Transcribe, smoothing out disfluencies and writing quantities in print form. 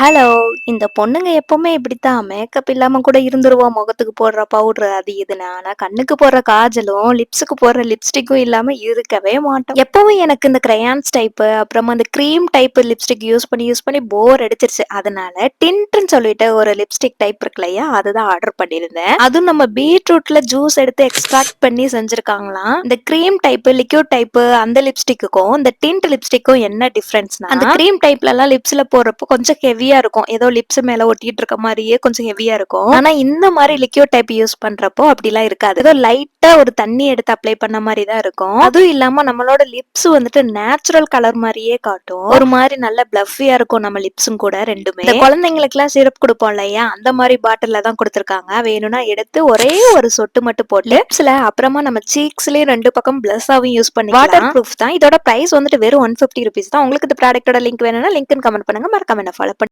Hello! இந்த பொண்ணுங்க எப்பவுமே இப்படித்தான் மேக்கப் இல்லாம கூட இருந்துருவோம். முகத்துக்கு போடுற பவுடர் அது இதுன்னு. ஆனா கண்ணுக்கு போடுற காஜலும், லிப்ஸுக்கு போடுற லிப்ஸ்டிக்கும் இல்லாம இருக்கவே மாட்டோம். எப்பவும் எனக்கு இந்த கிரையான்ஸ் டைப்பு, அப்புறமா அந்த கிரீம் டைப் லிப்ஸ்டிக் யூஸ் பண்ணி போர் அடிச்சிருச்சு. அதனால டிண்ட்ன்னு சொல்லிட்டு ஒரு லிப்ஸ்டிக் டைப் இருக்கு இல்லையா? அதுதான் ஆர்டர் பண்ணியிருந்தேன். அதுவும் நம்ம பீட்ரூட்ல ஜூஸ் எடுத்து எக்ஸ்ட்ராக்ட் பண்ணி செஞ்சிருக்காங்களாம். இந்த கிரீம் டைப், லிக்விட் டைப் அந்த லிப்ஸ்டிக்குக்கும் இந்த டிண்ட் லிப்ஸ்டிக்கும் என்ன டிஃபரன்ஸ்னா, அந்த கிரீம் டைப்லலாம் லிப்ஸ்ல போடுறப்போ கொஞ்சம் ஹெவியா இருக்கும். ஏதோ லிப்ஸ் மேல ஒட்டிட்டு இருக்க மாரியே கொஞ்சம் ஹெவியா இருக்கும். ஆனா இந்த மாரி லிக்விட் டைப் யூஸ் பண்றப்போ அப்படிலாம் இருக்காது. ஏதோ லைட்டா ஒரு தண்ணி எடுத்து அப்ளை பண்ண மாரி தான் இருக்கும். அதுவும் இல்லாம நம்மளோட லிப்ஸ் வந்துட்டு நேச்சுரல் கலர் மாரியே காட்டும். ஒரு மாரி நல்ல பிளஃபியா இருக்கும் நம்ம லிப்ஸும் கூட ரெண்டுமே. இந்த குழந்தைங்களுக்குலாம் சிரப் குடுப்போம் இல்லையா? அந்த மாரி பாட்டில்ல தான் குடுத்துருக்காங்க. வேணும்னா எடுத்து ஒரே ஒரு சொட்டு மட்டும் போட்டு லிப்ஸ்ல அப்புறமா நம்ம சீக்ஸ்லயும் 2 பக்கம் பிளஸ்ஸாவும் யூஸ் பண்ணிக்கலாம். வாட்டர் ப்ரூஃப் தான். இதோட பிரைஸ் வந்துட்டு வெறும் ₹150 தான். உங்களுக்கு இந்த ப்ராடக்ட்டோட லிங்க் வேணும்னா லிங்க்னு கமெண்ட் பண்ணுங்க. மறக்காம என்ன ஃபாலோ